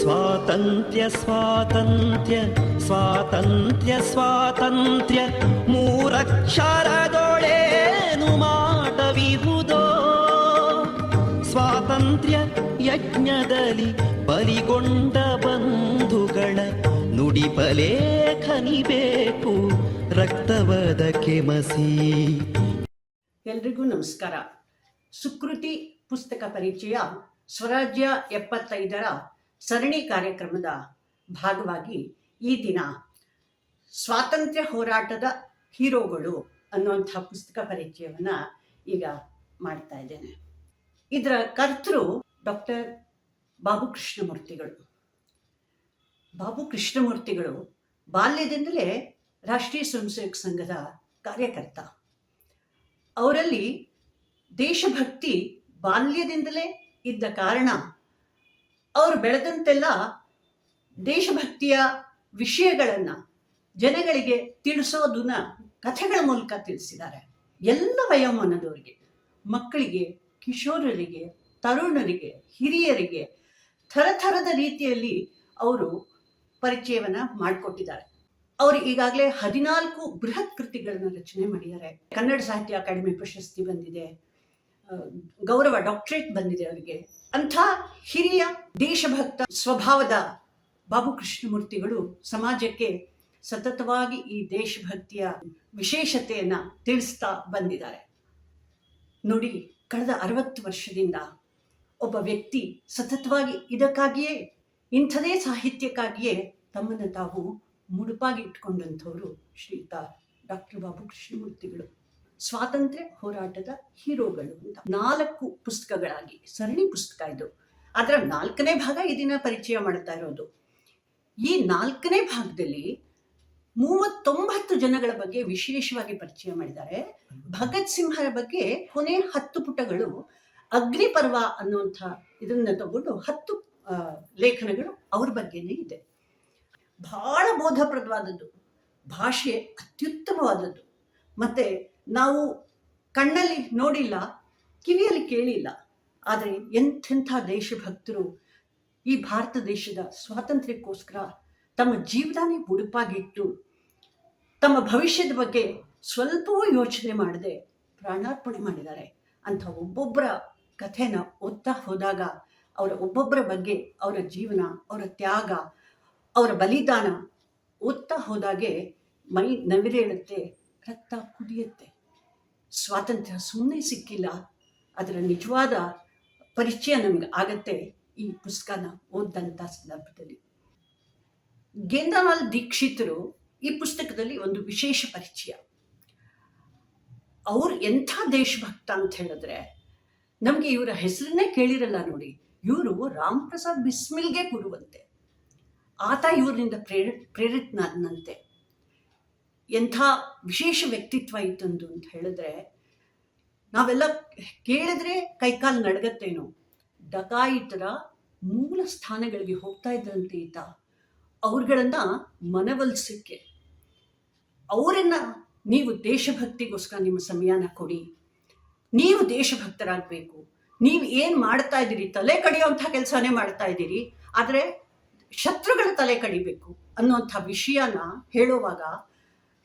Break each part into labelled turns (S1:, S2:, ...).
S1: ಸ್ವಾತಂತ್ರ್ಯ ಸ್ವಾತಂತ್ರ್ಯ ಸ್ವಾತಂತ್ರ್ಯ ಸ್ವಾತಂತ್ರ್ಯ ಮೂರಕ್ಷರದೊಳೇನು ಮಾಡವಿಹುದೋ ಸ್ವಾತಂತ್ರ್ಯ ಯಜ್ಞದಲ್ಲಿ ಬಲಿಗೊಂಡ ಬಂಧುಗಳ ನುಡಿಪಲೇಖನಿಬೇಕು ರಕ್ತವದ ಕೆಮಸಿ.
S2: ಎಲ್ರಿಗೂ ನಮಸ್ಕಾರ. ಸುಕೃತಿ ಪುಸ್ತಕ ಪರಿಚಯ ಸ್ವರಾಜ್ಯ 75ರ ಸರಣಿ ಕಾರ್ಯಕ್ರಮದ ಭಾಗವಾಗಿ ಈ ದಿನ ಸ್ವಾತಂತ್ರ್ಯ ಹೋರಾಟದ ಹೀರೋಗಳು ಅನ್ನುವಂಥ ಪುಸ್ತಕ ಪರಿಚಯವನ್ನು ಈಗ ಮಾಡ್ತಾ ಇದ್ದೇನೆ. ಇದರ ಕರ್ತೃ ಡಾಕ್ಟರ್ ಬಾಬು ಕೃಷ್ಣಮೂರ್ತಿಗಳು. ಬಾಬು ಕೃಷ್ಣಮೂರ್ತಿಗಳು ಬಾಲ್ಯದಿಂದಲೇ ರಾಷ್ಟ್ರೀಯ ಸ್ವಯಂ ಸೇವಕ ಸಂಘದ ಕಾರ್ಯಕರ್ತ. ಅವರಲ್ಲಿ ದೇಶಭಕ್ತಿ ಬಾಲ್ಯದಿಂದಲೇ ಇದ್ದ ಕಾರಣ ಅವರು ಬೆಳೆದಂತೆಲ್ಲ ದೇಶಭಕ್ತಿಯ ವಿಷಯಗಳನ್ನು ಜನಗಳಿಗೆ ತಿಳಿಸೋದನ್ನ ಕಥೆಗಳ ಮೂಲಕ ತಿಳಿಸಿದ್ದಾರೆ. ಎಲ್ಲ ವಯೋಮಾನದವರಿಗೆ, ಮಕ್ಕಳಿಗೆ, ಕಿಶೋರರಿಗೆ, ತರುಣರಿಗೆ, ಹಿರಿಯರಿಗೆ ಥರದ ರೀತಿಯಲ್ಲಿ ಅವರು ಪರಿಚಯವನ್ನು ಮಾಡಿಕೊಟ್ಟಿದ್ದಾರೆ. ಅವರು ಈಗಾಗಲೇ 14 ಬೃಹತ್ ಕೃತಿಗಳನ್ನು ರಚನೆ ಮಾಡಿದ್ದಾರೆ. ಕನ್ನಡ ಸಾಹಿತ್ಯ ಅಕಾಡೆಮಿ ಪ್ರಶಸ್ತಿ ಬಂದಿದೆ, ಗೌರವ ಡಾಕ್ಟರೇಟ್ ಬಂದಿದೆ ಅವರಿಗೆ. ಅಂಥ ಹಿರಿಯ ದೇಶಭಕ್ತ ಸ್ವಭಾವದ ಬಾಬು ಕೃಷ್ಣಮೂರ್ತಿಗಳು ಸಮಾಜಕ್ಕೆ ಸತತವಾಗಿ ಈ ದೇಶಭಕ್ತಿಯ ವಿಶೇಷತೆಯನ್ನು ತಿಳಿಸ್ತಾ ಬಂದಿದ್ದಾರೆ. ನೋಡಿ, ಕಳೆದ 60 ವರ್ಷದಿಂದ ಒಬ್ಬ ವ್ಯಕ್ತಿ ಸತತವಾಗಿ ಇದಕ್ಕಾಗಿಯೇ, ಇಂಥದೇ ಸಾಹಿತ್ಯಕ್ಕಾಗಿಯೇ ತಮ್ಮನ್ನು ತಾವು ಮುಡುಪಾಗಿ ಇಟ್ಕೊಂಡಂಥವರು ಶ್ರೀಯುತ ಡಾಕ್ಟರ್ ಬಾಬು ಕೃಷ್ಣಮೂರ್ತಿಗಳು. ಸ್ವಾತಂತ್ರ್ಯ ಹೋರಾಟದ ಹೀರೋಗಳು ಅಂತ 4 ಪುಸ್ತಕಗಳಾಗಿ ಸರಣಿ ಪುಸ್ತಕ ಇದು. ಅದರ 4ನೇ ಭಾಗ ಈ ದಿನ ಪರಿಚಯ ಮಾಡ್ತಾ ಇರೋದು. ಈ 4ನೇ ಭಾಗದಲ್ಲಿ 39 ಜನಗಳ ಬಗ್ಗೆ ವಿಶೇಷವಾಗಿ ಪರಿಚಯ ಮಾಡಿದ್ದಾರೆ. ಭಗತ್ ಸಿಂಹರ ಬಗ್ಗೆ ಕೊನೆ 10 ಪುಟಗಳು ಅಗ್ನಿಪರ್ವ ಅನ್ನುವಂಥ ಇದನ್ನ ತಗೊಂಡು 10 ಲೇಖನಗಳು ಅವ್ರ ಬಗ್ಗೆನೇ ಇದೆ. ಬಹಳ ಬೋಧಪ್ರದವಾದದ್ದು, ಭಾಷೆ ಅತ್ಯುತ್ತಮವಾದದ್ದು. ಮತ್ತೆ ನಾವು ಕಣ್ಣಲ್ಲಿ ನೋಡಿಲ್ಲ, ಕಿವಿಯಲ್ಲಿ ಕೇಳಿಲ್ಲ, ಆದರೆ ಎಂಥೆಂಥ ದೇಶಭಕ್ತರು ಈ ಭಾರತ ದೇಶದ ಸ್ವಾತಂತ್ರ್ಯಕ್ಕೋಸ್ಕರ ತಮ್ಮ ಜೀವನನೇ ಮುಡುಪಾಗಿಟ್ಟು ತಮ್ಮ ಭವಿಷ್ಯದ ಬಗ್ಗೆ ಸ್ವಲ್ಪವೂ ಯೋಚನೆ ಮಾಡದೆ ಪ್ರಾಣಾರ್ಪಣೆ ಮಾಡಿದ್ದಾರೆ. ಅಂಥ ಒಬ್ಬೊಬ್ಬರ ಕಥೆನ ಓದ್ತಾ ಹೋದಾಗ ಅವರ ಒಬ್ಬೊಬ್ಬರ ಬಗ್ಗೆ, ಅವರ ಜೀವನ, ಅವರ ತ್ಯಾಗ, ಅವರ ಬಲಿದಾನ ಓದ್ತಾ ಹೋದಾಗೆ ಮೈ ನವಿರೇಳುತ್ತೆ, ರಕ್ತ ಕುದಿಯುತ್ತೆ. ಸ್ವಾತಂತ್ರ್ಯ ಸುಮ್ಮನೆ ಸಿಕ್ಕಿಲ್ಲ, ಅದರ ನಿಜವಾದ ಪರಿಚಯ ನಮ್ಗೆ ಆಗತ್ತೆ ಈ ಪುಸ್ತಕನ ಓದಂಥ ಸಂದರ್ಭದಲ್ಲಿ. ಗೆಂದಾಲಾಲ್ ದೀಕ್ಷಿತರು ಈ ಪುಸ್ತಕದಲ್ಲಿ ಒಂದು ವಿಶೇಷ ಪರಿಚಯ. ಅವ್ರು ಎಂಥ ದೇಶಭಕ್ತ ಅಂತ ಹೇಳಿದ್ರೆ, ನಮಗೆ ಇವರ ಹೆಸರನ್ನೇ ಕೇಳಿರಲ್ಲ ನೋಡಿ. ಇವರು ರಾಮ್ ಪ್ರಸಾದ್ ಬಿಸ್ಮಿಲ್ಗೆ ಗುರುವಂತೆ. ಆತ ಇವರಿಂದ ಪ್ರೇರಿತನಾದಂತೆ. ಎಂಥ ವಿಶೇಷ ವ್ಯಕ್ತಿತ್ವ ಇತ್ತಂದು ಅಂತ ಹೇಳಿದ್ರೆ, ನಾವೆಲ್ಲ ಕೇಳಿದ್ರೆ ಕೈಕಾಲು ನಡಗತ್ತೇನೋ. ಡಕಾಯಿತರ ಮೂಲ ಸ್ಥಾನಗಳಿಗೆ ಹೋಗ್ತಾ ಇದ್ರಂತೆ ಈತ. ಅವ್ರುಗಳನ್ನ ಮನವೊಲಿಸಕ್ಕೆ, ಅವರನ್ನ ನೀವು ದೇಶಭಕ್ತಿಗೋಸ್ಕರ ನಿಮ್ಮ ಸಮಯನ ಕೊಡಿ, ನೀವು ದೇಶಭಕ್ತರಾಗಬೇಕು, ನೀವು ಏನು ಮಾಡ್ತಾ ಇದ್ದೀರಿ, ತಲೆ ಕಡಿಯೋಂಥ ಕೆಲಸನೇ ಮಾಡ್ತಾ ಇದ್ದೀರಿ, ಆದರೆ ಶತ್ರುಗಳ ತಲೆ ಕಡಿಬೇಕು ಅನ್ನುವಂಥ ವಿಷಯನ ಹೇಳುವಾಗ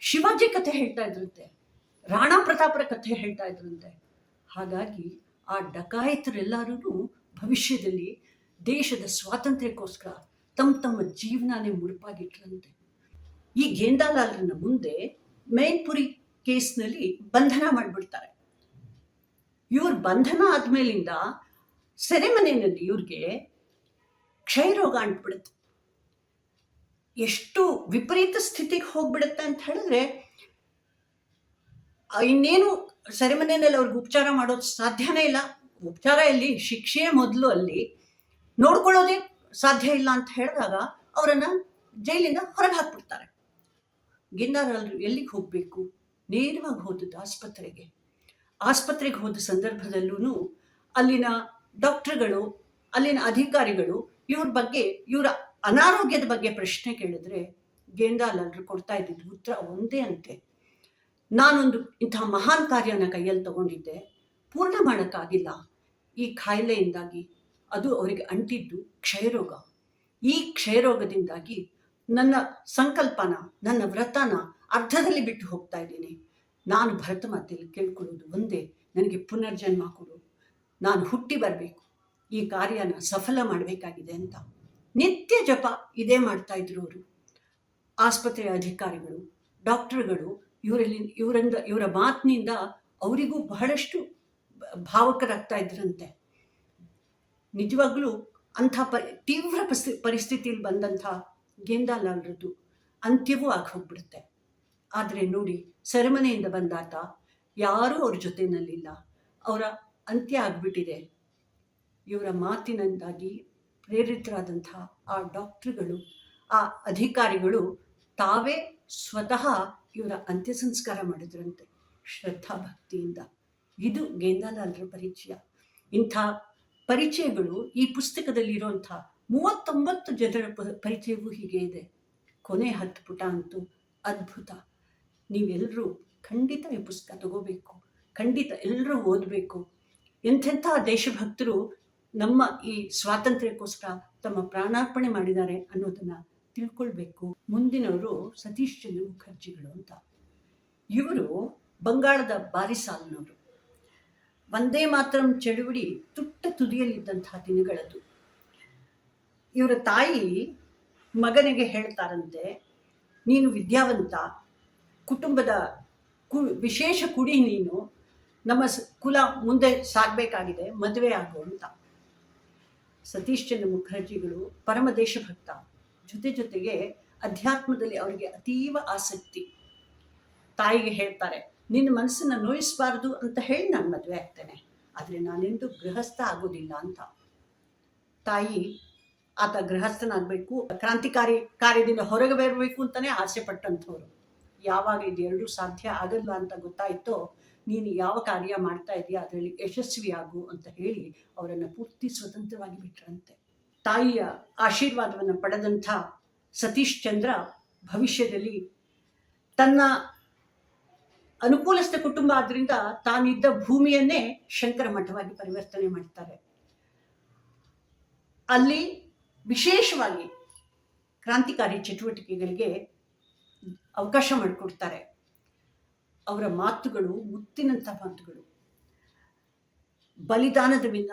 S2: ಶಿವಾಜಿ ಕಥೆ ಹೇಳ್ತಾ ಇದ್ರಂತೆ, ರಾಣಾ ಪ್ರತಾಪರ ಕಥೆ ಹೇಳ್ತಾ ಇದ್ರಂತೆ. ಹಾಗಾಗಿ ಆ ಡಕಾಯಿತರೆಲ್ಲರೂ ಭವಿಷ್ಯದಲ್ಲಿ ದೇಶದ ಸ್ವಾತಂತ್ರ್ಯಕ್ಕೋಸ್ಕರ ತಮ್ಮ ಜೀವನನೇ ಮುಡುಪಾಗಿಟ್ರಂತೆ. ಈ ಗೆಂದಾಲಾಲ್ರನ್ನ ಮುಂದೆ ಮೇನ್ಪುರಿ ಕೇಸ್ನಲ್ಲಿ ಬಂಧನ ಮಾಡಿಬಿಡ್ತಾರೆ. ಇವ್ರ ಬಂಧನ ಆದ್ಮೇಲಿಂದ ಸೆರೆಮನೆಯಲ್ಲಿ ಇವ್ರಿಗೆ ಕ್ಷಯರೋಗ ಅಂಟ್ಬಿಡುತ್ತೆ. ಎಷ್ಟು ವಿಪರೀತ ಸ್ಥಿತಿಗೆ ಹೋಗ್ಬಿಡುತ್ತೆ ಅಂತ ಹೇಳಿದ್ರೆ, ಇನ್ನೇನು ಸೆರೆಮನೆಯಲ್ಲಿ ಅವ್ರಿಗೆ ಉಪಚಾರ ಮಾಡೋದು ಸಾಧ್ಯನೇ ಇಲ್ಲ. ಉಪಚಾರ ಇಲ್ಲಿ ಶಿಕ್ಷೆ ಮೊದಲು, ಅಲ್ಲಿ ನೋಡ್ಕೊಳ್ಳೋದೇ ಸಾಧ್ಯ ಇಲ್ಲ ಅಂತ ಹೇಳಿದಾಗ ಅವರನ್ನು ಜೈಲಿಂದ ಹೊರಗೆ ಹಾಕ್ಬಿಡ್ತಾರೆ. ಗೆಂದಾಲಾಲ್ರು ಎಲ್ಲಿಗೆ ಹೋಗಬೇಕು? ನೇರವಾಗಿ ಹೋದದ್ದು ಆಸ್ಪತ್ರೆಗೆ ಹೋದ ಸಂದರ್ಭದಲ್ಲೂ ಅಲ್ಲಿನ ಡಾಕ್ಟರ್ಗಳು, ಅಲ್ಲಿನ ಅಧಿಕಾರಿಗಳು ಇವ್ರ ಬಗ್ಗೆ, ಇವರ ಅನಾರೋಗ್ಯದ ಬಗ್ಗೆ ಪ್ರಶ್ನೆ ಕೇಳಿದ್ರೆ ಗೆಂದಾಲಾಲ್ರು ಕೊಡ್ತಾ ಇದ್ದಿದ್ದು ಉತ್ತರ ಒಂದೇ ಅಂತೆ, ನಾನೊಂದು ಇಂಥ ಮಹಾನ್ ಕಾರ್ಯನ ಕೈಯಲ್ಲಿ ತಗೊಂಡಿದ್ದೆ, ಪೂರ್ಣ ಮಾಡೋಕ್ಕಾಗಿಲ್ಲ. ಈ ಕಾಯಿಲೆಯಿಂದಾಗಿ ಅದು ಅವರಿಗೆ ಅಂಟಿದ್ದು ಕ್ಷಯರೋಗ. ಈ ಕ್ಷಯರೋಗದಿಂದಾಗಿ ನನ್ನ ಸಂಕಲ್ಪನ, ನನ್ನ ವ್ರತನ ಅರ್ಧದಲ್ಲಿ ಬಿಟ್ಟು ಹೋಗ್ತಾ ಇದ್ದೀನಿ. ನಾನು ಭರತ ಮಾತೆಯಲ್ಲಿ ಕೇಳ್ಕೊಳ್ಳೋದು ಒಂದೇ, ನನಗೆ ಪುನರ್ಜನ್ಮ ಕೊಡು, ನಾನು ಹುಟ್ಟಿ ಬರಬೇಕು, ಈ ಕಾರ್ಯನ ಸಫಲ ಮಾಡಬೇಕಾಗಿದೆ ಅಂತ ನಿತ್ಯ ಜಪ ಇದೇ ಮಾಡ್ತಾ ಇದ್ರು ಅವರು. ಆಸ್ಪತ್ರೆಯ ಅಧಿಕಾರಿಗಳು, ಡಾಕ್ಟರ್ಗಳು ಇವರ ಮಾತಿನಿಂದ ಅವರಿಗೂ ಬಹಳಷ್ಟು ಭಾವಕರಾಗ್ತಾ ಇದ್ರಂತೆ. ನಿಜವಾಗ್ಲೂ ಅಂಥ ತೀವ್ರ ಪರಿಸ್ಥಿತಿಯಲ್ಲಿ ಬಂದಂಥ ಗೆಂದಾಲಾಲ್ರದ್ದು ಅಂತ್ಯವೂ ಆಗಿ ಹೋಗ್ಬಿಡುತ್ತೆ. ಆದರೆ ನೋಡಿ, ಸೆರೆಮನೆಯಿಂದ ಬಂದಾತ ಯಾರೂ ಅವ್ರ ಜೊತೆಯಲ್ಲಿಲ್ಲ, ಅವರ ಅಂತ್ಯ ಆಗಿಬಿಟ್ಟಿದೆ. ಇವರ ಮಾತಿನಿಂದಾಗಿ ಪ್ರೇರಿತರಾದಂಥ ಆ ಡಾಕ್ಟ್ರುಗಳು, ಆ ಅಧಿಕಾರಿಗಳು ತಾವೇ ಸ್ವತಃ ಇವರ ಅಂತ್ಯ ಸಂಸ್ಕಾರ ಮಾಡಿದ್ರಂತೆ ಶ್ರದ್ಧಾ ಭಕ್ತಿಯಿಂದ. ಇದು ಗೆಂದಾಲಾಲ್ರ ಪರಿಚಯ. ಇಂಥ ಪರಿಚಯಗಳು ಈ ಪುಸ್ತಕದಲ್ಲಿರುವಂಥ 39 ಜನರ ಪರಿಚಯವೂ ಹೀಗೆ ಇದೆ. ಕೊನೆ 10 ಪುಟ ಅಂತೂ ಅದ್ಭುತ. ನೀವೆಲ್ಲರೂ ಖಂಡಿತ ಈ ಪುಸ್ತಕ ತಗೋಬೇಕು, ಖಂಡಿತ ಎಲ್ಲರೂ ಓದಬೇಕು. ಎಂಥೆಂಥ ದೇಶಭಕ್ತರು ನಮ್ಮ ಈ ಸ್ವಾತಂತ್ರ್ಯಕ್ಕೋಸ್ಕರ ತಮ್ಮ ಪ್ರಾಣಾರ್ಪಣೆ ಮಾಡಿದ್ದಾರೆ ಅನ್ನೋದನ್ನು ತಿಳ್ಕೊಳ್ಬೇಕು. ಮುಂದಿನವರು ಸತೀಶ್ ಚಂದ್ರ ಮುಖರ್ಜಿಗಳು ಅಂತ. ಇವರು ಬಂಗಾಳದ ಬಾರಿಸಾಲ್ನವರು. ವಂದೇ ಮಾತರಂ ಚಳುವಳಿ ತುಟ್ಟ ತುದಿಯಲ್ಲಿದ್ದಂತಹ ದಿನಗಳದು. ಇವರ ತಾಯಿ ಮಗನಿಗೆ ಹೇಳ್ತಾರಂತೆ, ನೀನು ವಿದ್ಯಾವಂತ, ಕುಟುಂಬದ ವಿಶೇಷ ಕುಡಿ, ನೀನು ನಮ್ಮ ಕುಲ ಮುಂದೆ ಸಾಗಬೇಕಾಗಿದೆ, ಮದುವೆ ಆಗು ಅಂತ. ಸತೀಶ್ ಚಂದ್ರ ಮುಖರ್ಜಿಗಳು ಪರಮ ದೇಶಭಕ್ತ, ಜೊತೆಗೆ ಅಧ್ಯಾತ್ಮದಲ್ಲಿ ಅವರಿಗೆ ಅತೀವ ಆಸಕ್ತಿ. ತಾಯಿಗೆ ಹೇಳ್ತಾರೆ, ನಿನ್ನ ಮನಸ್ಸನ್ನು ನೋಯಿಸಬಾರ್ದು ಅಂತ ಹೇಳಿ ನಾನು ಮದುವೆ ಆಗ್ತೇನೆ, ಆದರೆ ನಾನೆಂದು ಗೃಹಸ್ಥ ಆಗೋದಿಲ್ಲ ಅಂತ. ತಾಯಿ ಆತ ಗೃಹಸ್ಥನಾಗಬೇಕು, ಕ್ರಾಂತಿಕಾರಿ ಕಾರ್ಯದಿಂದ ಹೊರಗೆ ಬರಬೇಕು ಅಂತಲೇ ಆಸೆ ಪಟ್ಟಂಥವ್ರು. ಯಾವಾಗ ಇದೆರಡೂ ಸಾಧ್ಯ ಆಗಲ್ಲ ಅಂತ ಗೊತ್ತಾಯಿತೋ, ನೀನು ಯಾವ ಕಾರ್ಯ ಮಾಡ್ತಾ ಇದೆಯಾ ಅದರಲ್ಲಿ ಯಶಸ್ವಿಯಾಗು ಅಂತ ಹೇಳಿ ಅವರನ್ನು ಪೂರ್ತಿ ಸ್ವತಂತ್ರವಾಗಿ ಬಿಟ್ಟರಂತೆ. ತಾಯಿಯ ಆಶೀರ್ವಾದವನ್ನು ಪಡೆದಂಥ ಸತೀಶ್ ಚಂದ್ರ ಭವಿಷ್ಯದಲ್ಲಿ ತನ್ನ ಅನುಕೂಲಸ್ಥ ಕುಟುಂಬ ಆದ್ದರಿಂದ ತಾನಿದ್ದ ಭೂಮಿಯನ್ನೇ ಶಂಕರ ಮಠವಾಗಿ ಪರಿವರ್ತನೆ ಮಾಡ್ತಾರೆ. ಅಲ್ಲಿ ವಿಶೇಷವಾಗಿ ಕ್ರಾಂತಿಕಾರಿ ಚಟುವಟಿಕೆಗಳಿಗೆ ಅವಕಾಶ ಮಾಡಿಕೊಡ್ತಾರೆ. ಅವರ ಮಾತುಗಳು ಮುತ್ತಿನಂಥ ಮಾತುಗಳು. ಬಲಿದಾನದ ವಿನ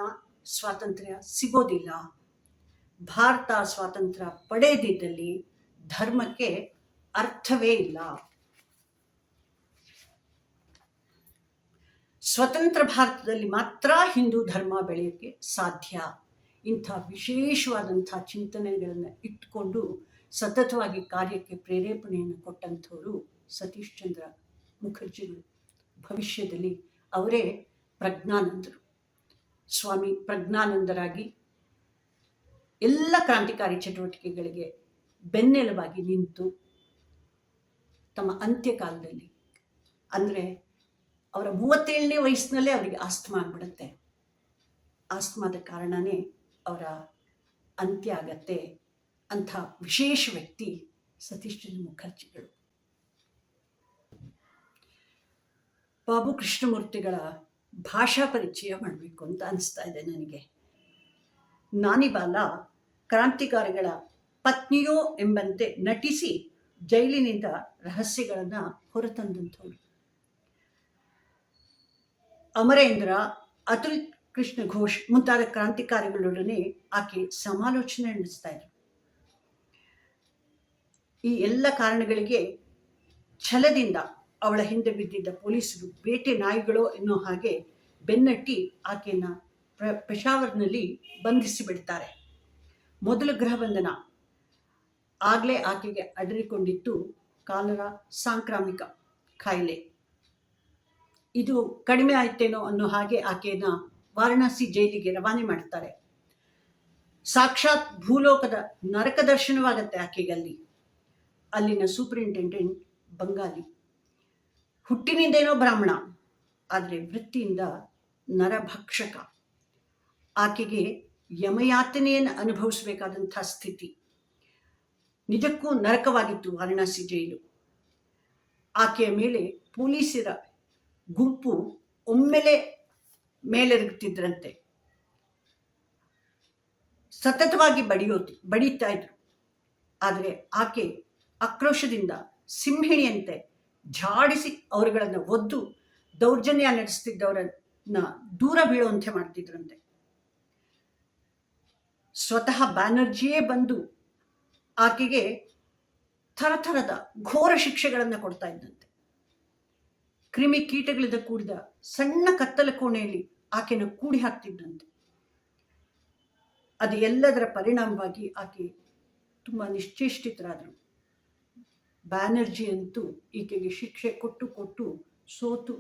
S2: ಸ್ವಾತಂತ್ರ್ಯ ಸಿಗೋದಿಲ್ಲ. ಭಾರತ ಸ್ವಾತಂತ್ರ್ಯ ಪಡೆಯದಿದ್ದಲ್ಲಿ ಧರ್ಮಕ್ಕೆ ಅರ್ಥವೇ ಇಲ್ಲ. ಸ್ವತಂತ್ರ ಭಾರತದಲ್ಲಿ ಮಾತ್ರ ಹಿಂದೂ ಧರ್ಮ ಬೆಳೆಯೋಕ್ಕೆ ಸಾಧ್ಯ. ಇಂಥ ವಿಶೇಷವಾದಂಥ ಚಿಂತನೆಗಳನ್ನು ಇಟ್ಟುಕೊಂಡು ಸತತವಾಗಿ ಕಾರ್ಯಕ್ಕೆ ಪ್ರೇರೇಪಣೆಯನ್ನು ಕೊಟ್ಟಂಥವರು ಸತೀಶ್ ಚಂದ್ರ ಮುಖರ್ಜಿಗಳು. ಭವಿಷ್ಯದಲ್ಲಿ ಅವರೇ ಪ್ರಜ್ಞಾನಂದರು. ಸ್ವಾಮಿ ಪ್ರಜ್ಞಾನಂದರಾಗಿ ಎಲ್ಲ ಕ್ರಾಂತಿಕಾರಿ ಚಟುವಟಿಕೆಗಳಿಗೆ ಬೆನ್ನೆಲುಬಾಗಿ ನಿಂತು ತಮ್ಮ ಅಂತ್ಯಕಾಲದಲ್ಲಿ, ಅಂದರೆ ಅವರ 37ನೇ ವಯಸ್ಸಿನಲ್ಲೇ ಅವರಿಗೆ ಆಸ್ತಮಾ ಆಗಿಬಿಡುತ್ತೆ. ಆಸ್ತಮಾದ ಕಾರಣನೇ ಅವರ ಅಂತ್ಯ ಆಗತ್ತೆ. ಅಂಥ ವಿಶೇಷ ವ್ಯಕ್ತಿ ಸತೀಶ್ ಚಂದ್ರ ಮುಖರ್ಜಿಗಳು. ಬಾಬು ಕೃಷ್ಣಮೂರ್ತಿಗಳ ಭಾಷಾ ಪರಿಚಯ ಮಾಡಬೇಕು ಅಂತ ಅನಿಸ್ತಾ ಇದೆ ನನಗೆ. ನಾನಿಬಾಲ ಕ್ರಾಂತಿಕಾರಿಗಳ ಪತ್ನಿಯೋ ಎಂಬಂತೆ ನಟಿಸಿ ಜೈಲಿನಿಂದ ರಹಸ್ಯಗಳನ್ನು ಹೊರತಂದಂಥವ್ರು. ಅಮರೇಂದ್ರ, ಅತುಲ್ ಕೃಷ್ಣ ಘೋಷ್ ಮುಂತಾದ ಕ್ರಾಂತಿಕಾರಿಗಳೊಡನೆ ಆಕೆ ಸಮಾಲೋಚನೆ ನಡೆಸ್ತಾ ಇದ್ರು. ಈ ಎಲ್ಲ ಕಾರಣಗಳಿಗೆ ಛಲದಿಂದ ಅವಳ ಹಿಂದೆ ಬಿದ್ದಿದ್ದ ಪೊಲೀಸರು ಬೇಟೆ ನಾಯಿಗಳೋ ಎನ್ನೋ ಹಾಗೆ ಬೆನ್ನಟ್ಟಿ ಆಕೆಯನ್ನು ಪೆಶಾವರ್ನಲ್ಲಿ ಬಂಧಿಸಿ ಬಿಡ್ತಾರೆ. ಮೊದಲು ಗೃಹ ಬಂಧನ. ಆಗಲೇ ಆಕೆಗೆ ಅಡರಿಕೊಂಡಿತ್ತು ಕಾಲರ ಸಾಂಕ್ರಾಮಿಕ ಕಾಯಿಲೆ. ಇದು ಕಡಿಮೆ ಆಯ್ತೇನೋ ಅನ್ನೋ ಹಾಗೆ ಆಕೆಯನ್ನು ವಾರಣಾಸಿ ಜೈಲಿಗೆ ರವಾನೆ ಮಾಡ್ತಾರೆ. ಸಾಕ್ಷಾತ್ ಭೂಲೋಕದ ನರಕ ದರ್ಶನವಾಗತ್ತೆ ಆಕೆಗಲ್ಲಿ. ಅಲ್ಲಿನ ಸೂಪರಿಂಟೆಂಡೆಂಟ್ ಬಂಗಾಲಿ, ಹುಟ್ಟಿನಿಂದೇನೋ ಬ್ರಾಹ್ಮಣ, ಆದರೆ ವೃತ್ತಿಯಿಂದ ನರಭಕ್ಷಕ. ಆಕೆಗೆ ಯಮಯಾತನೆಯನ್ನು ಅನುಭವಿಸಬೇಕಾದಂಥ ಸ್ಥಿತಿ. ನಿಜಕ್ಕೂ ನರಕವಾಗಿತ್ತು ವಾರಣಾಸಿ ಜೈಲು. ಆಕೆಯ ಮೇಲೆ ಪೊಲೀಸರ ಗುಂಪು ಒಮ್ಮೆಲೆ ಮೇಲೆರಗುತ್ತಿದ್ದರಂತೆ. ಸತತವಾಗಿ ಬಡಿತಾ ಇದ್ರು. ಆದರೆ ಆಕೆ ಆಕ್ರೋಶದಿಂದ ಸಿಂಹಿಣಿಯಂತೆ ಝಾಡಿಸಿ ಅವರುಗಳನ್ನು ಒದ್ದು ದೌರ್ಜನ್ಯ ನಡೆಸ್ತಿದ್ದವರನ್ನ ದೂರ ಬೀಳುವಂತೆ ಮಾಡ್ತಿದ್ರಂತೆ. ಸ್ವತಃ ಬ್ಯಾನರ್ಜಿಯೇ ಬಂದು ಆಕೆಗೆ ಥರಥರದ ಘೋರ ಶಿಕ್ಷೆಗಳನ್ನು ಕೊಡ್ತಾ ಇದ್ದಂತೆ. ಕ್ರಿಮಿ ಕೀಟಗಳಿಂದ ಕೂಡಿದ ಸಣ್ಣ ಕತ್ತಲ ಕೋಣೆಯಲ್ಲಿ ಆಕೆನ ಕೂಡಿ ಹಾಕ್ತಿದ್ದಂತೆ. ಅದು ಎಲ್ಲದರ ಪರಿಣಾಮವಾಗಿ ಆಕೆ ತುಂಬ ನಿಶ್ಚೇಷ್ಟಿತರಾದರು. ಬ್ಯಾನರ್ಜಿ ಅಂತೂ ಈಕೆಗೆ ಶಿಕ್ಷೆ ಕೊಟ್ಟು ಸೋತು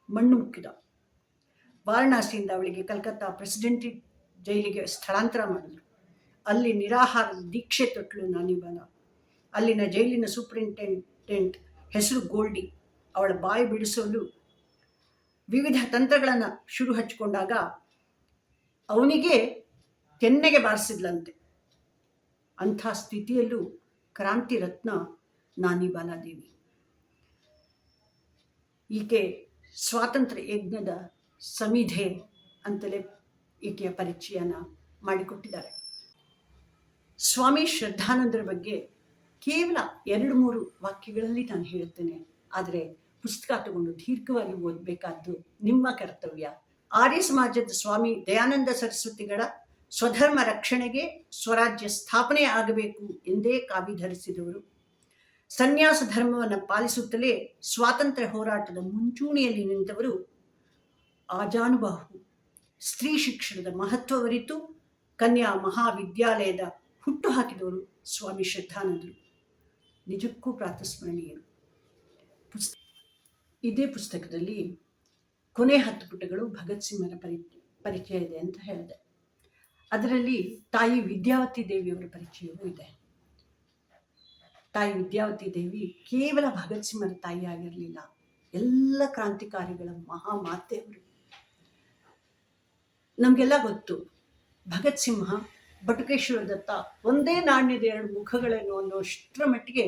S2: ಮಣ್ಣು ಮುಕ್ಕಿದ. ವಾರಣಾಸಿಯಿಂದ ಅವಳಿಗೆ ಕಲ್ಕತ್ತಾ ಪ್ರೆಸಿಡೆಂಟಿ ಜೈಲಿಗೆ ಸ್ಥಳಾಂತರ ಮಾಡಿದ್ರು. ಅಲ್ಲಿ ನಿರಾಹಾರದ ದೀಕ್ಷೆ ತೊಟ್ಟಳು ನಾನಿಬಾಲ. ಅಲ್ಲಿನ ಜೈಲಿನ ಸೂಪರಿಂಟೆಂಡೆಂಟ್ ಹೆಸರು ಗೋಲ್ಡಿ. ಅವಳ ಬಾಯಿ ಬಿಡಿಸಲು ವಿವಿಧ ತಂತ್ರಗಳನ್ನು ಶುರು ಹಚ್ಚಿಕೊಂಡಾಗ ಅವನಿಗೆ ಕೆನ್ನೆಗೆ ಬಾರಿಸಿದ್ಲಂತೆ. ಅಂಥ ಸ್ಥಿತಿಯಲ್ಲೂ ಕ್ರಾಂತಿ ರತ್ನ ನಾನಿಬಾಲಾದೇವಿ. ಈಕೆ ಸ್ವಾತಂತ್ರ್ಯ ಯಜ್ಞದ ಸಮಿಧೆ ಅಂತಲೇ ಈಕೆಯ ಪರಿಚಯನ ಮಾಡಿಕೊಟ್ಟಿದ್ದಾರೆ. ಸ್ವಾಮಿ ಶ್ರದ್ಧಾನಂದರ ಬಗ್ಗೆ ಕೇವಲ 2-3 ವಾಕ್ಯಗಳಲ್ಲಿ ನಾನು ಹೇಳುತ್ತೇನೆ. ಆದರೆ ಪುಸ್ತಕ ತಗೊಂಡು ದೀರ್ಘವಾಗಿ ಓದಬೇಕಾದ್ದು ನಿಮ್ಮ ಕರ್ತವ್ಯ. ಆರ್ಯ ಸಮಾಜದ ಸ್ವಾಮಿ ದಯಾನಂದ ಸರಸ್ವತಿಗಳ ಸ್ವಧರ್ಮ ರಕ್ಷಣೆಗೆ ಸ್ವರಾಜ್ಯ ಸ್ಥಾಪನೆ ಆಗಬೇಕು ಎಂದೇ ಕಾವಿಧರಿಸಿದವರು. ಸನ್ಯಾಸ ಧರ್ಮವನ್ನು ಪಾಲಿಸುತ್ತಲೇ ಸ್ವಾತಂತ್ರ್ಯ ಹೋರಾಟದ ಮುಂಚೂಣಿಯಲ್ಲಿ ನಿಂತವರು. ಆಜಾನುಬಾಹು ಸ್ತ್ರೀ ಶಿಕ್ಷಣದ ಮಹತ್ವವರಿತು ಕನ್ಯಾ ಮಹಾವಿದ್ಯಾಲಯದ ಹುಟ್ಟು ಹಾಕಿದವರು ಸ್ವಾಮಿ ಶ್ರದ್ಧಾನಂದರು. ನಿಜಕ್ಕೂ ಪ್ರಾತಸ್ಮರಣೀಯರು. ಇದೇ ಪುಸ್ತಕದಲ್ಲಿ ಕೊನೆ 10 ಪುಟಗಳು ಭಗತ್ ಸಿಂಹನ ಪರಿಚಯ ಇದೆ ಅಂತ ಹೇಳಿದೆ. ಅದರಲ್ಲಿ ತಾಯಿ ವಿದ್ಯಾವತಿ ದೇವಿಯವರ ಪರಿಚಯವೂ ಇದೆ. ತಾಯಿ ವಿದ್ಯಾವತಿ ದೇವಿ ಕೇವಲ ಭಗತ್ ಸಿಂಹನ ತಾಯಿ ಆಗಿರಲಿಲ್ಲ, ಎಲ್ಲ ಕ್ರಾಂತಿಕಾರಿಗಳ ಮಹಾಮಾತೆಯವರು. ನಮಗೆಲ್ಲ ಗೊತ್ತು, ಭಗತ್ ಸಿಂಹ, ಬಟುಕೇಶ್ವರ ದತ್ತ ಒಂದೇ ನಾಣ್ಯದ 2 ಮುಖಗಳೇನು ಅನ್ನೋಷ್ಟರ ಮಟ್ಟಿಗೆ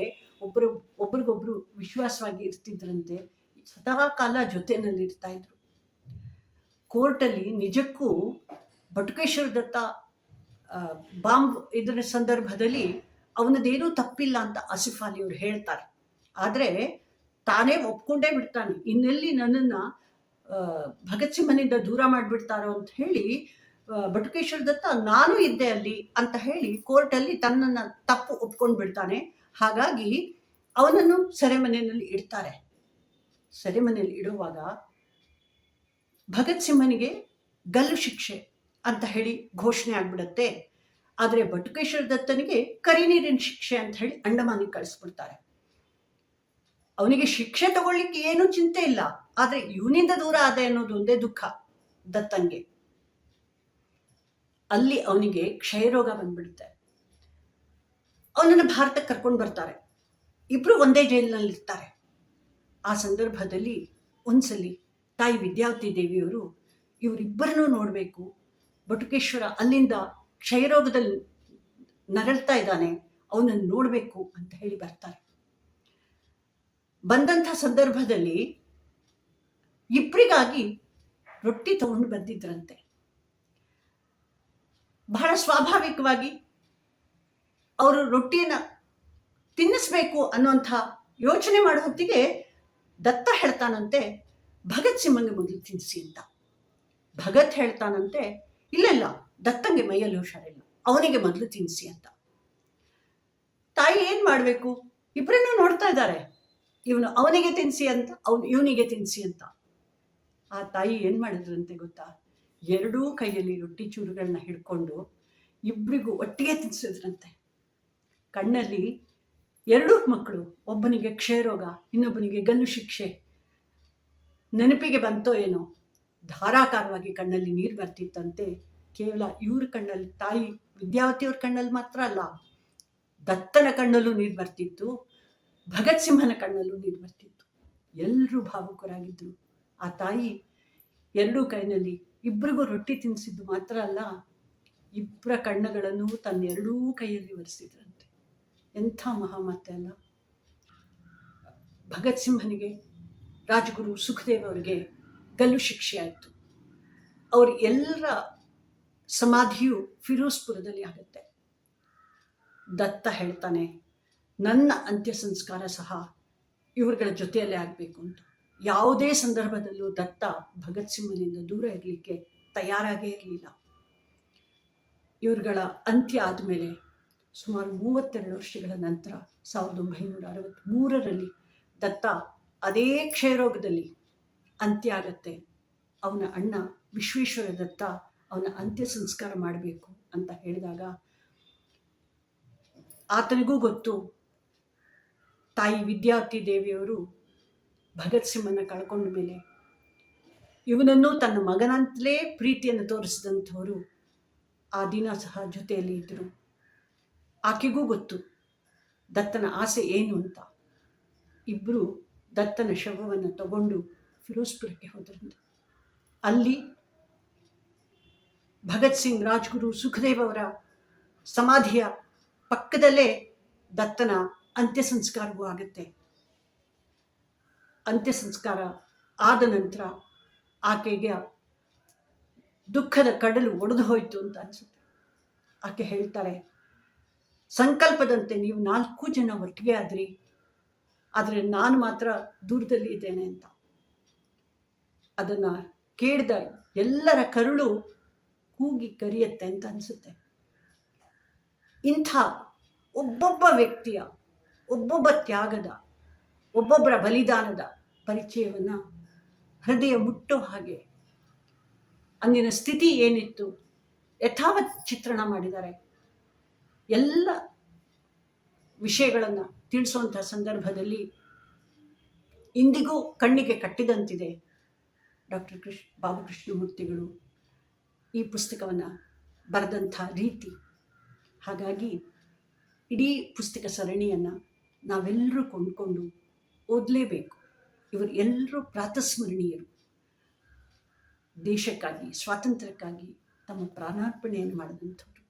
S2: ಒಬ್ರಿಗೊಬ್ರು ವಿಶ್ವಾಸವಾಗಿ ಇರ್ತಿದ್ರಂತೆ. ಸದಾ ಕಾಲ ಜೊತೆಯಲ್ಲಿ ಇರ್ತಾ ಇದ್ರು. ಕೋರ್ಟಲ್ಲಿ ನಿಜಕ್ಕೂ ಬಟುಕೇಶ್ವರ ದತ್ತ ಬಾಂಬ್ ಇದರ ಸಂದರ್ಭದಲ್ಲಿ ಅವನದೇನೂ ತಪ್ಪಿಲ್ಲ ಅಂತ ಆಸಿಫ್ ಅಲಿ ಅವರು ಹೇಳ್ತಾರೆ. ಆದರೆ ತಾನೇ ಒಪ್ಕೊಂಡೇ ಬಿಡ್ತಾನೆ. ಇನ್ನೆಲ್ಲಿ ನನ್ನನ್ನು ಭಗತ್ ಸಿಂಹನಿಂದ ದೂರ ಮಾಡಿಬಿಡ್ತಾರೋ ಅಂತ ಹೇಳಿ ಬಟುಕೇಶ್ವರ ದತ್ತ ನಾನು ಇದ್ದೆ ಅಲ್ಲಿ ಅಂತ ಹೇಳಿ ಕೋರ್ಟಲ್ಲಿ ತನ್ನನ್ನು ತಪ್ಪು ಒಪ್ಕೊಂಡು ಬಿಡ್ತಾನೆ. ಹಾಗಾಗಿ ಅವನನ್ನು ಸೆರೆಮನೆಯಲ್ಲಿ ಇಡ್ತಾರೆ. ಸೆರೆಮನೆಯಲ್ಲಿ ಇಡುವಾಗ ಭಗತ್ ಸಿಂಹನಿಗೆ ಗಲ್ಲು ಶಿಕ್ಷೆ ಅಂತ ಹೇಳಿ ಘೋಷಣೆ ಆಗ್ಬಿಡತ್ತೆ. ಆದರೆ ಬಟುಕೇಶ್ವರ ದತ್ತನಿಗೆ ಕರಿನೀರಿನ ಶಿಕ್ಷೆ ಅಂತ ಹೇಳಿ ಅಂಡಮಾನಿಗೆ ಕಳಿಸ್ಬಿಡ್ತಾರೆ. ಅವನಿಗೆ ಶಿಕ್ಷೆ ತಗೊಳ್ಳಿಕ್ಕೆ ಏನೂ ಚಿಂತೆ ಇಲ್ಲ, ಆದರೆ ಇವನಿಂದ ದೂರ ಆದೆ ಅನ್ನೋದು ಒಂದೇ ದುಃಖ ದತ್ತನ್ಗೆ. ಅಲ್ಲಿ ಅವನಿಗೆ ಕ್ಷಯರೋಗ ಬಂದ್ಬಿಡುತ್ತೆ. ಅವನನ್ನು ಭಾರತಕ್ಕೆ ಕರ್ಕೊಂಡು ಬರ್ತಾರೆ. ಇಬ್ರು ಒಂದೇ ಜೈಲಿನಲ್ಲಿ ಇರ್ತಾರೆ. ಆ ಸಂದರ್ಭದಲ್ಲಿ ಒಂದ್ಸಲಿ ತಾಯಿ ವಿದ್ಯಾವತಿ ದೇವಿಯವರು ಇವರಿಬ್ಬರನ್ನೂ ನೋಡಬೇಕು, ಬಟುಕೇಶ್ವರ ಅಲ್ಲಿಂದ ಕ್ಷಯರೋಗದಲ್ಲಿ ನರಳ್ತಾ ಇದ್ದಾನೆ, ಅವನನ್ನು ನೋಡಬೇಕು ಅಂತ ಹೇಳಿ ಬರ್ತಾರೆ. ಬಂದಂಥ ಸಂದರ್ಭದಲ್ಲಿ ಇಬ್ಬರಿಗಾಗಿ ರೊಟ್ಟಿ ತಗೊಂಡು ಬಂದಿದ್ರಂತೆ. ಬಹಳ ಸ್ವಾಭಾವಿಕವಾಗಿ ಅವರು ರೊಟ್ಟಿಯನ್ನು ತಿನ್ನಿಸ್ಬೇಕು ಅನ್ನೋಂಥ ಯೋಚನೆ ಮಾಡೋ ಹೊತ್ತಿಗೆ ದತ್ತ ಹೇಳ್ತಾನಂತೆ, ಭಗತ್ ಸಿಂಹಂಗೆ ಮೊದಲು ತಿನ್ನಿಸಿ ಅಂತ. ಭಗತ್ ಹೇಳ್ತಾನಂತೆ, ಇಲ್ಲ ದತ್ತಂಗೆ ಮೈಯಲ್ಲಿ ಹುಷಾರಿಲ್ಲ, ಅವನಿಗೆ ಮೊದಲು ತಿನ್ನಿಸಿ ಅಂತ. ತಾಯಿ ಏನು ಮಾಡಬೇಕು? ಇಬ್ಬರನ್ನೂ ನೋಡ್ತಾ ಇದ್ದಾರೆ. ಇವನು ಅವನಿಗೆ ತಿನ್ನಿಸಿ ಅಂತ, ಇವನಿಗೆ ತಿನ್ನಿಸಿ ಅಂತ. ಆ ತಾಯಿ ಏನು ಮಾಡಿದ್ರಂತೆ ಗೊತ್ತಾ? 2 ಕೈಯಲ್ಲಿ ರೊಟ್ಟಿ ಚೂರುಗಳನ್ನ ಹಿಡ್ಕೊಂಡು ಇಬ್ಬರಿಗೂ ಒಟ್ಟಿಗೆ ತಿನ್ನಿಸಿದ್ರಂತೆ. ಕಣ್ಣಲ್ಲಿ 2 ಮಕ್ಕಳು, ಒಬ್ಬನಿಗೆ ಕ್ಷಯರೋಗ, ಇನ್ನೊಬ್ಬನಿಗೆ ಗಲ್ಲು ಶಿಕ್ಷೆ. ನೆನಪಿಗೆ ಬಂತೋ ಏನೋ, ಧಾರಾಕಾರವಾಗಿ ಕಣ್ಣಲ್ಲಿ ನೀರು ಬರ್ತಿತ್ತಂತೆ. ಕೇವಲ ಇವ್ರ ಕಣ್ಣಲ್ಲಿ, ತಾಯಿ ವಿದ್ಯಾವತಿಯವ್ರ ಕಣ್ಣಲ್ಲಿ ಮಾತ್ರ ಅಲ್ಲ, ದತ್ತನ ಕಣ್ಣಲ್ಲೂ ನೀರು ಬರ್ತಿತ್ತು, ಭಗತ್ ಸಿಂಹನ ಕಣ್ಣಲ್ಲೂ ನೀರು ಬರ್ತಿತ್ತು. ಎಲ್ಲರೂ ಭಾವುಕರಾಗಿದ್ದರು. ಆ ತಾಯಿ 2 ಕೈನಲ್ಲಿ ಇಬ್ಬರಿಗೂ ರೊಟ್ಟಿ ತಿನ್ನಿಸಿದ್ದು ಮಾತ್ರ ಅಲ್ಲ, ಇಬ್ಬರ ಕಣ್ಣುಗಳನ್ನು ತನ್ನ 2 ಕೈಯಲ್ಲಿ ಒರೆಸಿದ್ರಂತೆ. ಎಂಥ ಮಹಾಮಾತೆ ಅಲ್ಲ. ಭಗತ್ ಸಿಂಹನಿಗೆ, ರಾಜಗುರು ಸುಖದೇವ್ ಅವರಿಗೆ ಗಲ್ಲು ಶಿಕ್ಷೆ ಆಯಿತು. ಅವರು ಎಲ್ಲರ ಸಮಾಧಿಯು ಫಿರೋಜ್ಪುರದಲ್ಲಿ ಆಗುತ್ತೆ. ದತ್ತ ಹೇಳ್ತಾನೆ, ನನ್ನ ಅಂತ್ಯ ಸಂಸ್ಕಾರ ಸಹ ಇವರುಗಳ ಜೊತೆಯಲ್ಲೇ ಆಗಬೇಕು ಅಂತ. ಯಾವುದೇ ಸಂದರ್ಭದಲ್ಲೂ ದತ್ತ ಭಗತ್ ಸಿಂಹನಿಂದ ದೂರ ಇರಲಿಕ್ಕೆ ತಯಾರಾಗೇ ಇರಲಿಲ್ಲ. ಇವ್ರುಗಳ ಅಂತ್ಯ ಆದಮೇಲೆ ಸುಮಾರು 32 ವರ್ಷಗಳ ನಂತರ 1963ರಲ್ಲಿ ದತ್ತ ಅದೇ ಕ್ಷಯರೋಗದಲ್ಲಿ ಅಂತ್ಯ ಆಗತ್ತೆ. ಅವನ ಅಣ್ಣ ವಿಶ್ವೇಶ್ವರ ದತ್ತ ಅವನ ಅಂತ್ಯ ಸಂಸ್ಕಾರ ಮಾಡಬೇಕು ಅಂತ ಹೇಳಿದಾಗ ಆತನಿಗೂ ಗೊತ್ತು, ತಾಯಿ ವಿದ್ಯಾವತಿ ದೇವಿಯವರು ಭಗತ್ ಸಿಂಹನ ಕಳ್ಕೊಂಡ ಮೇಲೆ ಇವನನ್ನು ತನ್ನ ಮಗನಂತಲೇ ಪ್ರೀತಿಯನ್ನು ತೋರಿಸಿದಂಥವರು ಆ ದಿನ ಸಹ ಜೊತೆಯಲ್ಲಿ ಇದ್ದರು. ಆಕೆಗೂ ಗೊತ್ತು ದತ್ತನ ಆಸೆ ಏನು ಅಂತ. ಇಬ್ಬರು ದತ್ತನ ಶವವನ್ನು ತಗೊಂಡು ಫಿರೋಜ್ಪುರಕ್ಕೆ ಹೋದ್ರಂತೆ. ಅಲ್ಲಿ ಭಗತ್ ಸಿಂಗ್, ರಾಜ್ಗುರು, ಸುಖದೇವ್ ಅವರ ಸಮಾಧಿಯ ಪಕ್ಕದಲ್ಲೇ ದತ್ತನ ಅಂತ್ಯ ಸಂಸ್ಕಾರವೂ ಆಗುತ್ತೆ. ಅಂತ್ಯ ಸಂಸ್ಕಾರ ಆದ ನಂತರ ಆಕೆಗೆ ದುಃಖದ ಕಡಲು ಒಡೆದು ಹೋಯಿತು ಅಂತ ಅನಿಸುತ್ತೆ. ಆಕೆ ಹೇಳ್ತಾಳೆ, ಸಂಕಲ್ಪದಂತೆ ನೀವು 4 ಜನ ಒಟ್ಟಿಗೆ ಆದ್ರಿ, ಆದರೆ ನಾನು ಮಾತ್ರ ದೂರದಲ್ಲಿ ಇದ್ದೇನೆ ಅಂತ. ಅದನ್ನು ಕೇಳಿದ ಎಲ್ಲರ ಕರುಳು ಕೂಗಿ ಕರಿಯತ್ತೆ ಅಂತ ಅನಿಸುತ್ತೆ. ಇಂಥ ಒಬ್ಬೊಬ್ಬ ವ್ಯಕ್ತಿಯ, ಒಬ್ಬೊಬ್ಬ ತ್ಯಾಗದ, ಒಬ್ಬೊಬ್ಬರ ಬಲಿದಾನದ ಪರಿಚಯವನ್ನು ಹೃದಯ ಮುಟ್ಟೋ ಹಾಗೆ ಅಂದಿನ ಸ್ಥಿತಿ ಏನಿತ್ತು ಯಥಾವತ್ ಚಿತ್ರಣ ಮಾಡಿದ್ದಾರೆ. ಎಲ್ಲ ವಿಷಯಗಳನ್ನು ತಿಳಿಸುವಂಥ ಸಂದರ್ಭದಲ್ಲಿ ಇಂದಿಗೂ ಕಣ್ಣಿಗೆ ಕಟ್ಟಿದಂತಿದೆ ಡಾಕ್ಟರ್ ಬಾಬು ಕೃಷ್ಣಮೂರ್ತಿಗಳು ಈ ಪುಸ್ತಕವನ್ನು ಬರೆದಂಥ ರೀತಿ. ಹಾಗಾಗಿ ಇಡೀ ಪುಸ್ತಕ ಸರಣಿಯನ್ನು ನಾವೆಲ್ಲರೂ ಕೊಂಡ್ಕೊಂಡು ಓದಲೇಬೇಕು. ಇವರು ಎಲ್ಲರೂ ಪ್ರಾತಸ್ಮರಣೀಯರು. ದೇಶಕ್ಕಾಗಿ, ಸ್ವಾತಂತ್ರ್ಯಕ್ಕಾಗಿ ತಮ್ಮ ಪ್ರಾಣಾರ್ಪಣೆಯನ್ನು ಮಾಡಿದಂಥವ್ರು.